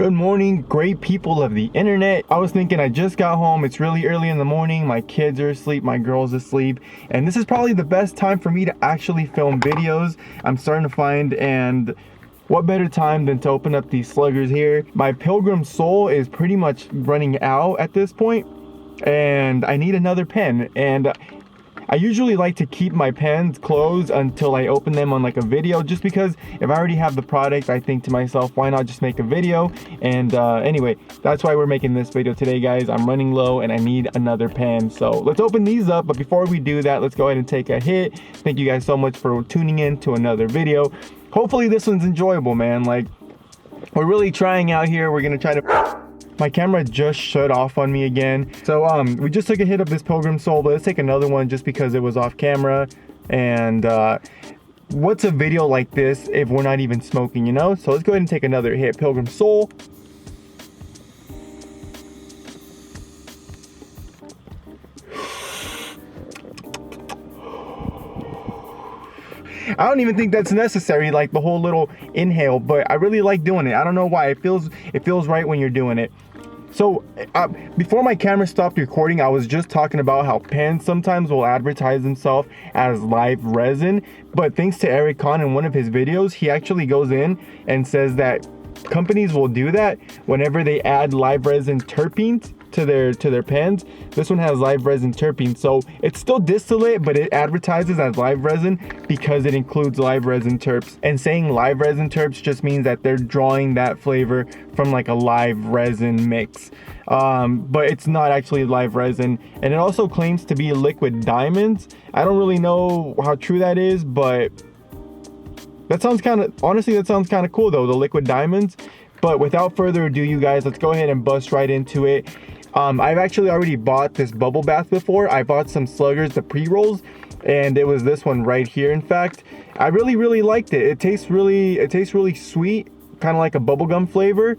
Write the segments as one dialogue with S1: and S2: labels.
S1: Good morning, great people of the internet. I was thinking I just got home. It's really early in the morning. My kids are asleep, my girl's asleep, and this is probably the best time for me to actually film videos. I'm starting to find, and what better time than to open up these sluggers here. My Pilgrim Soul is pretty much running out at this point, and I need another pen. And I usually like to keep my pens closed until I open them on like a video, just because if I already have the product, I think to myself, why not just make a video? And anyway, that's why we're making this video today, guys. I'm running low and I need another pen. So let's open these up. But before we do that, let's go ahead and take a hit. Thank you guys so much for tuning in to another video. Hopefully this one's enjoyable, man. Like, we're really trying out here. We're gonna try to... My camera just shut off on me again. So we just took a hit of this Pilgrim Soul, but let's take another one just because it was off camera. And what's a video like this if we're not even smoking, you know? So let's go ahead and take another hit. Pilgrim Soul. I don't even think that's necessary, like the whole little inhale, but I really like doing it. I don't know why. It feels right when you're doing it. So before my camera stopped recording, I was just talking about how pens sometimes will advertise themselves as live resin, but thanks to Eric Kahn in one of his videos, he actually goes in and says that companies will do that whenever they add live resin terpenes to their pens. This one has live resin terpenes, so it's still distillate, but it advertises as live resin because it includes live resin terps. And saying live resin terps just means that they're drawing that flavor from like a live resin mix, but it's not actually live resin. And it also claims to be liquid diamonds. I don't really know how true that is, but that sounds kind of, honestly, that sounds kind of cool though, the liquid diamonds. But without further ado, you guys, let's go ahead and bust right into it. I've actually already bought this bubble bath before. I bought some Sluggers, the pre-rolls, and it was this one right here. In fact, I really liked it. It tastes really sweet, kind of like a bubblegum flavor.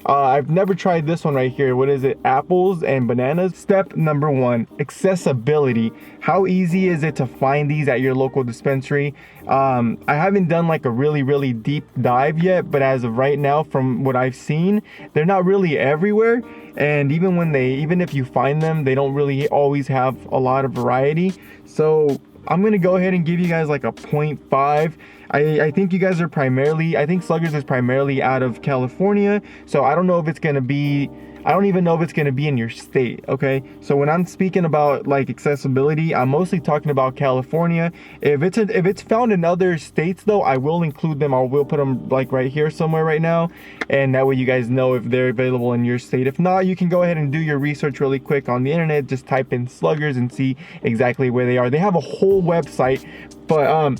S1: I've never tried this one right here. What is it? Apples and bananas. Step number 1, accessibility. How easy is it to find these at your local dispensary? I haven't done like a really deep dive yet, but as of right now, from what I've seen, they're not really everywhere. And even if you find them, they don't really always have a lot of variety. So I'm gonna go ahead and give you guys like a 0.5. I think you guys are I think Sluggers is primarily out of California, so I don't know if it's gonna be, I don't even know if it's gonna be in your state, okay? So when I'm speaking about like accessibility, I'm mostly talking about California. If it's found in other states though, I will include them. I will put them like right here somewhere right now, and that way you guys know if they're available in your state. If not, you can go ahead and do your research really quick on the internet. Just type in Sluggers and see exactly where they are. They have a whole website, but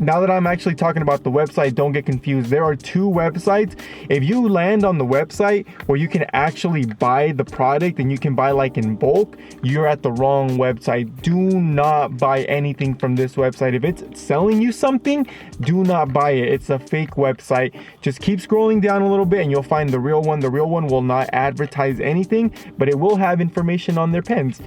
S1: now that I'm actually talking about the website, don't get confused. There are 2 websites. If you land on the website where you can actually buy the product and you can buy like in bulk, you're at the wrong website. Do not buy anything from this website. If it's selling you something, do not buy it. It's a fake website. Just keep scrolling down a little bit and you'll find the real one. The real one will not advertise anything, but it will have information on their pens.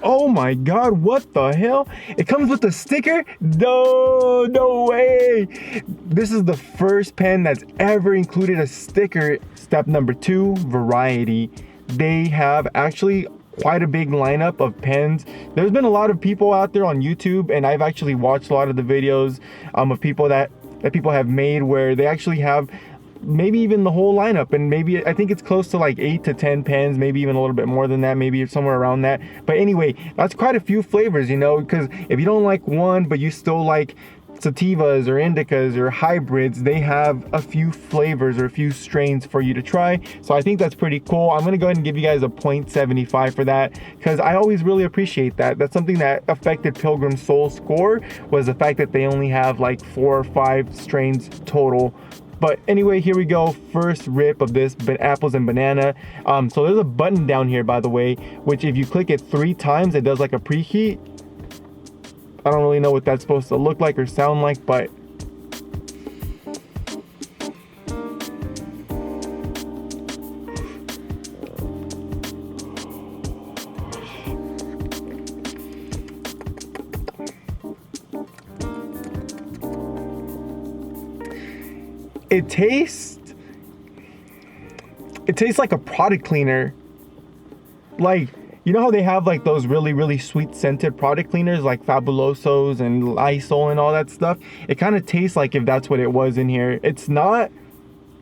S1: Oh my god, what the hell? It comes with a sticker? No way. This is the first pen that's ever included a sticker. Step number 2, variety. They have actually quite a big lineup of pens. There's been a lot of people out there on YouTube, and I've actually watched a lot of the videos of people that people have made where they actually have maybe even the whole lineup, and maybe I think it's close to like 8 to 10 pens, maybe even a little bit more than that, maybe somewhere around that. But anyway, that's quite a few flavors, you know, because if you don't like one but you still like sativas or indicas or hybrids, they have a few flavors or a few strains for you to try. So I think that's pretty cool. I'm gonna go ahead and give you guys a 0.75 for that, because I always really appreciate that. That's something that affected Pilgrim Soul's score, was the fact that they only have like 4 or 5 strains total. But anyway, here we go. First rip of this, apples and banana. So there's a button down here, by the way, which if you click it 3 times, it does like a preheat. I don't really know what that's supposed to look like or sound like, but it tastes It tastes like a product cleaner. Like, you know how they have like those really, really sweet scented product cleaners like Fabulosos and Lysol and all that stuff? It kind of tastes like if that's what it was in here. It's not,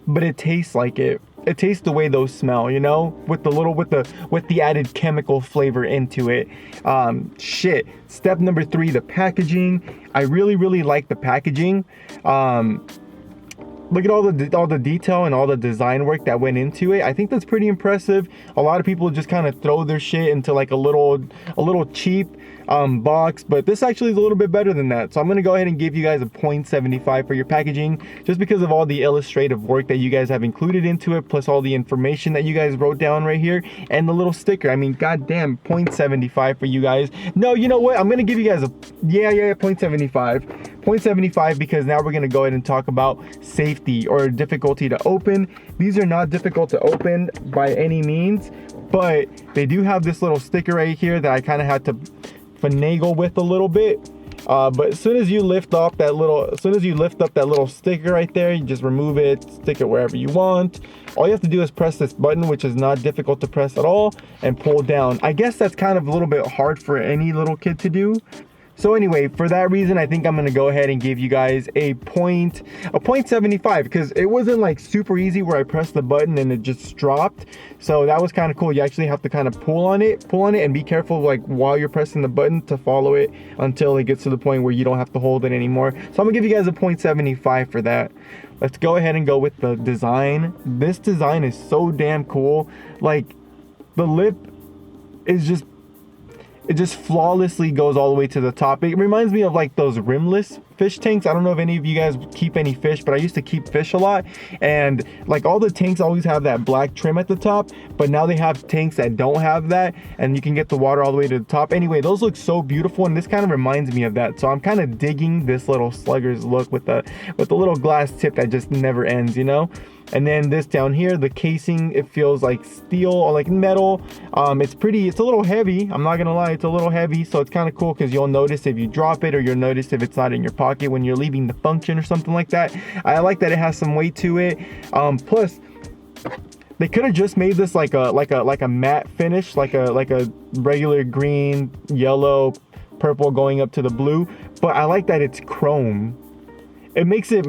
S1: but it tastes like it. It tastes the way those smell, you know, with the added chemical flavor into it. Shit. Step number 3, the packaging. I really, really like the packaging. Look at all the detail and all the design work that went into it. I think that's pretty impressive. A lot of people just kind of throw their shit into like a little cheap box, but this actually is a little bit better than that. So I'm gonna go ahead and give you guys a 0.75 for your packaging, just because of all the illustrative work that you guys have included into it, plus all the information that you guys wrote down right here, and the little sticker. I mean, goddamn, 0.75 for you guys. No, you know what? I'm gonna give you guys a 0.75. 0.75 because now we're gonna go ahead and talk about safety or difficulty to open. These are not difficult to open by any means, but they do have this little sticker right here that I kind of had to finagle with a little bit. But as soon as you lift up that little sticker right there, you just remove it, stick it wherever you want. All you have to do is press this button, which is not difficult to press at all, and pull down. I guess that's kind of a little bit hard for any little kid to do. So anyway, for that reason, I think I'm gonna go ahead and give you guys a 0.75 because it wasn't like super easy where I pressed the button and it just dropped. So that was kind of cool. You actually have to kind of pull on it and be careful like while you're pressing the button to follow it until it gets to the point where you don't have to hold it anymore. So I'm gonna give you guys a 0.75 for that. Let's go ahead and go with the design. This design is so damn cool. Like the lip is just, it just flawlessly goes all the way to the top. It reminds me of like those rimless fish tanks. I don't know if any of you guys keep any fish, but I used to keep fish a lot, and like all the tanks always have that black trim at the top, but now they have tanks that don't have that, and you can get the water all the way to the top. Anyway, those look so beautiful, and this kind of reminds me of that. So I'm kind of digging this little Sluggers look with the little glass tip that just never ends, you know. And then this down here, the casing, it feels like steel or like metal. It's a little heavy. I'm not gonna lie, it's a little heavy. So it's kind of cool because you'll notice if you drop it, or you'll notice if it's not in your pocket when you're leaving the function or something like that. I like that it has some weight to it. Plus, they could have just made this like a matte finish, like a regular green, yellow, purple going up to the blue. But I like that it's chrome. It makes it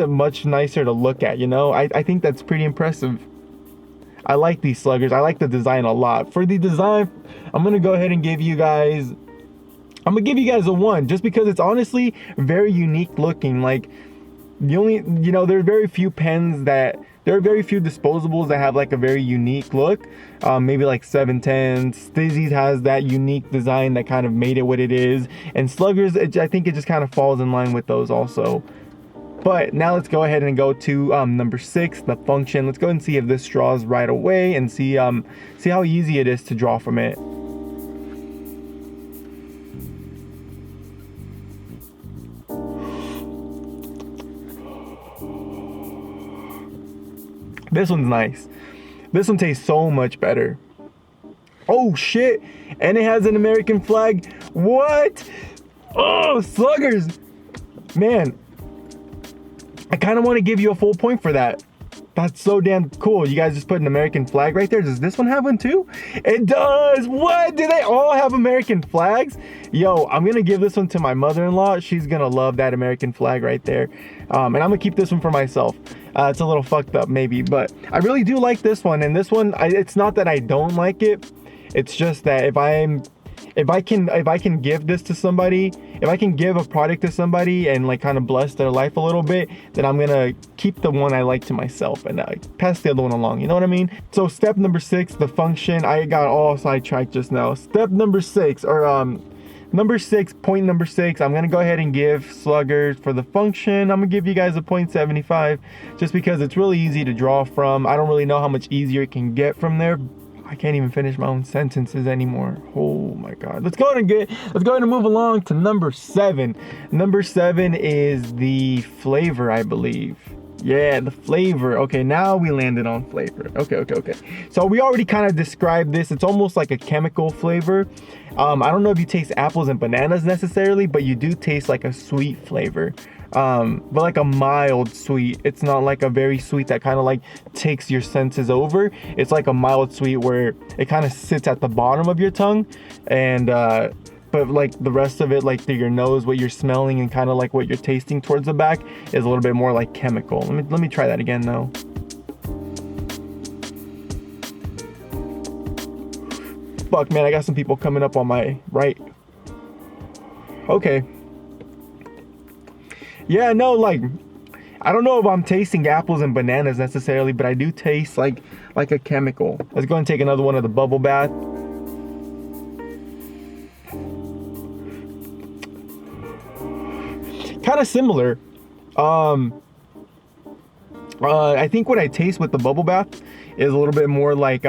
S1: much nicer to look at, you know. I think that's pretty impressive. I like these Sluggers. I like the design a lot. For the design, I'm gonna go ahead and give you guys a 1, just because it's honestly very unique looking. Like there are very few disposables that have like a very unique look. Maybe like 710, Stizzy's has that unique design that kind of made it what it is, and Sluggers, I think it just kind of falls in line with those also. But now let's go ahead and go to number 6, the function. Let's go and see if this draws right away, and see how easy it is to draw from it. This one's nice. This one tastes so much better. Oh shit! And it has an American flag. What? Oh, Sluggers! Man, I kind of want to give you a full point for that. That's so damn cool. You guys just put an American flag right there. Does this one have one too? It does. What? Do they all have American flags? Yo, I'm gonna give this one to my mother-in-law. She's gonna love that American flag right there. And I'm gonna keep this one for myself. It's a little fucked up maybe, but I really do like this one. And this one, it's not that I don't like it. It's just that if I can give this to somebody, if I can give a product to somebody and like kind of bless their life a little bit, then I'm gonna keep the one I like to myself and pass the other one along, you know what I mean? So step number 6, the function. I got all sidetracked just now. Step number 6, or number 6, point number 6, I'm gonna go ahead and give Sluggers for the function. I'm gonna give you guys a 0.75 just because it's really easy to draw from. I don't really know how much easier it can get from there. I can't even finish my own sentences anymore. Oh my God. Let's go ahead and move along to number 7. Number 7 is the flavor, I believe. Yeah, the flavor. Okay, now we landed on flavor. Okay. So we already kind of described this. It's almost like a chemical flavor. I don't know if you taste apples and bananas necessarily, but you do taste like a sweet flavor. but like a mild sweet. It's not like a very sweet that kind of like takes your senses over. It's like a mild sweet where it kind of sits at the bottom of your tongue, and but like the rest of it, like through your nose, what you're smelling and kind of like what you're tasting towards the back is a little bit more like chemical. Let me try that again though. Fuck, man, I got some people coming up on my right. Okay. Yeah, no, like, I don't know if I'm tasting apples and bananas necessarily, but I do taste like a chemical. Let's go and take another one of the bubble bath. Kind of similar. I think what I taste with the bubble bath is a little bit more like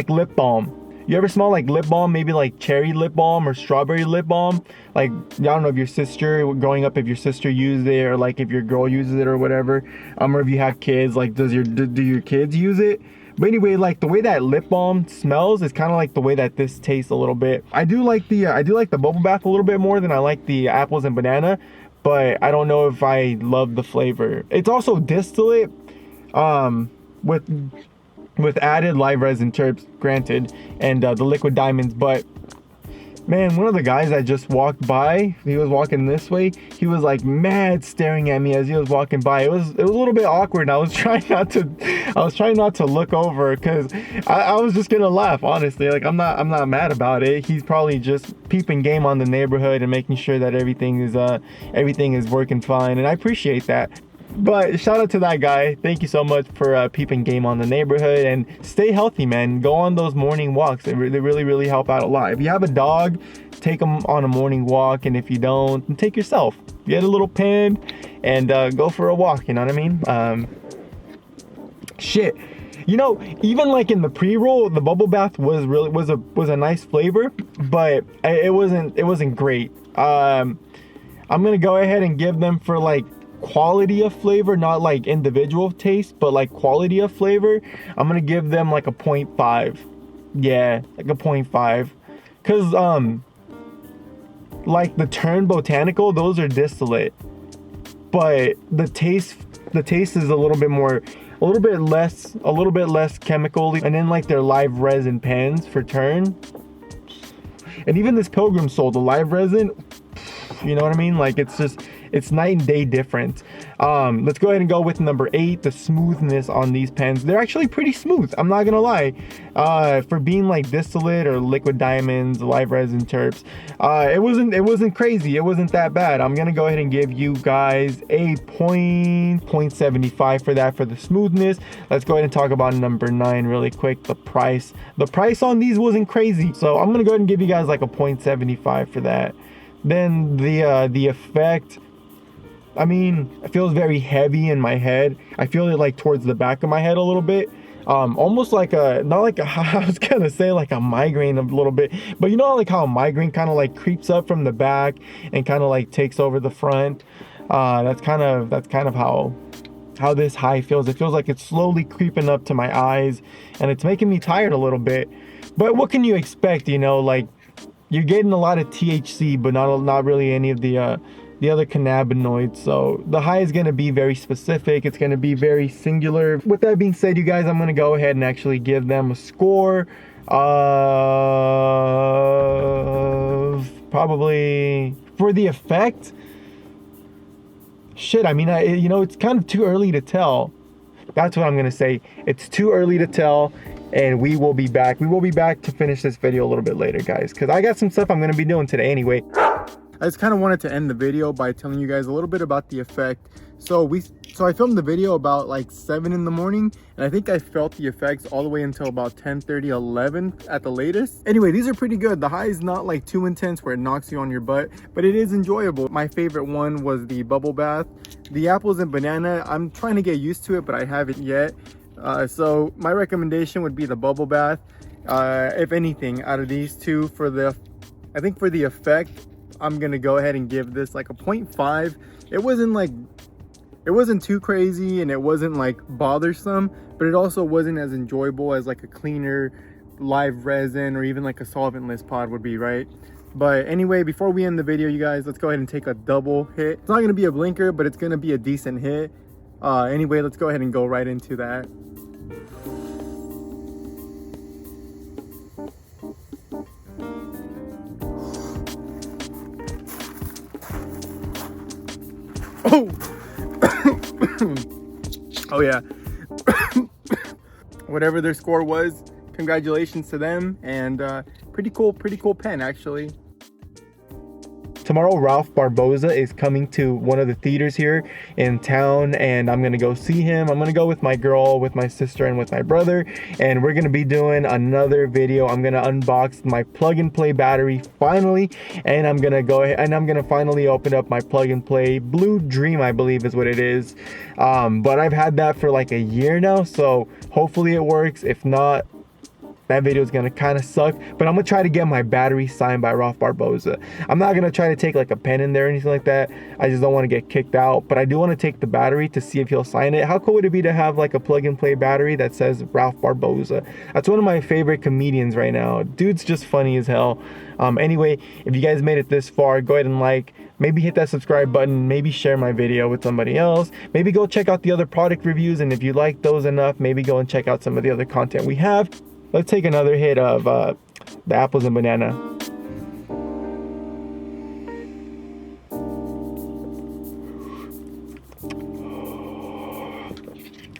S1: lip balm. You ever smell like lip balm, maybe like cherry lip balm or strawberry lip balm? Like, I don't know if your sister, growing up, if your sister used it, or like if your girl uses it or whatever. Or if you have kids, like do your kids use it? But anyway, like the way that lip balm smells is kind of like the way that this tastes a little bit. I do like the bubble bath a little bit more than I like the apples and banana, but I don't know if I love the flavor. It's also distillate, with added live resin terps, granted, and the liquid diamonds. But man, one of the guys that just walked by, he was walking this way, he was like mad staring at me as he was walking by. It was a little bit awkward, and I was trying not to look over, because I was just gonna laugh, honestly. Like, I'm not mad about it. He's probably just peeping game on the neighborhood and making sure that everything is working fine, and I appreciate that. But shout out to that guy. Thank you so much for peeping game on the neighborhood, and stay healthy, man. Go on those morning walks. They really help out a lot. If you have a dog, take them on a morning walk, and if you don't, take yourself. Get a little pen and go for a walk. You know what I mean? Shit. You know, even like in the pre-roll, the bubble bath was a nice flavor, but it wasn't great. I'm gonna go ahead and give them, for like quality of flavor, not like individual taste, but like quality of flavor, I'm gonna give them like a 0.5. Yeah, like a 0.5, because like the Turn Botanical, those are distillate, but the taste is a little bit less chemical. And then like their live resin pens for Turn, and even this Pilgrim Soul, the live resin, you know what I mean? Like, it's night and day different. Let's go ahead and go with number 8, the smoothness on these pens. They're actually pretty smooth, I'm not gonna lie. For being like distillate or liquid diamonds, live resin terps, it wasn't crazy. It wasn't that bad. I'm gonna go ahead and give you guys a 0.75 for that, for the smoothness. Let's go ahead and talk about number 9 really quick. The price on these wasn't crazy, so I'm gonna go ahead and give you guys like a 0.75 for that. Then the effect, I mean, it feels very heavy in my head. I feel it like towards the back of my head a little bit. Almost like not like a, I was gonna say like a migraine a little bit, but you know, like how a migraine kind of like creeps up from the back and kind of like takes over the front. That's kind of how this high feels. It feels like it's slowly creeping up to my eyes, and it's making me tired a little bit. But what can you expect? You know, like, you're getting a lot of THC, but not really any of the other cannabinoids. So the high is going to be very specific. It's going to be very singular. With that being said, you guys, I'm going to go ahead and actually give them a score of probably, for the effect, shit, I mean, you know, it's kind of too early to tell. That's what I'm going to say. It's too early to tell. And we will be back. We will be back to finish this video a little bit later, guys, because I got some stuff I'm going to be doing today anyway. I just kind of wanted to end the video by telling you guys a little bit about the effect. So I filmed the video about like 7 in the morning, and I think I felt the effects all the way until about 10:30, 11 at the latest. Anyway, these are pretty good. The high is not like too intense where it knocks you on your butt, but it is enjoyable. My favorite one was the bubble bath. The apples and banana, I'm trying to get used to it, but I haven't yet. So my recommendation would be the bubble bath. If anything, out of these two, I think for the effect, I'm gonna go ahead and give this like a 0.5. It wasn't too crazy, and it wasn't like bothersome, but it also wasn't as enjoyable as like a cleaner live resin or even like a solventless pod would be, right? But anyway, before we end the video, you guys, let's go ahead and take a double hit. It's not gonna be a blinker, but it's gonna be a decent hit. Anyway, let's go ahead and go right into that. Oh, oh yeah. Whatever their score was, congratulations to them, and pretty cool pen actually. Tomorrow, Ralph Barboza is coming to one of the theaters here in town, and I'm gonna go see him. I'm gonna go with my girl, with my sister, and with my brother, and we're gonna be doing another video. I'm gonna unbox my plug and play battery finally, and I'm gonna go ahead and I'm gonna finally open up my plug and play Blue Dream, I believe is what it is. But I've had that for like a year now, so hopefully it works. If not, that video is gonna kind of suck, but I'm gonna try to get my battery signed by Ralph Barboza. I'm not gonna try to take like a pen in there or anything like that. I just don't want to get kicked out, but I do want to take the battery to see if he'll sign it. How cool would it be to have like a plug and play battery that says Ralph Barboza? That's one of my favorite comedians right now. Dude's just funny as hell. Anyway, if you guys made it this far, go ahead and like, maybe hit that subscribe button, maybe share my video with somebody else, maybe go check out the other product reviews, and if you like those enough, maybe go and check out some of the other content we have. Let's take another hit of the apples and banana.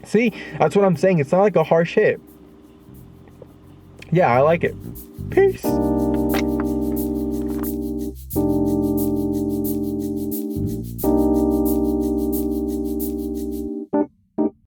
S1: See, that's what I'm saying. It's not like a harsh hit. Yeah, I like it. Peace.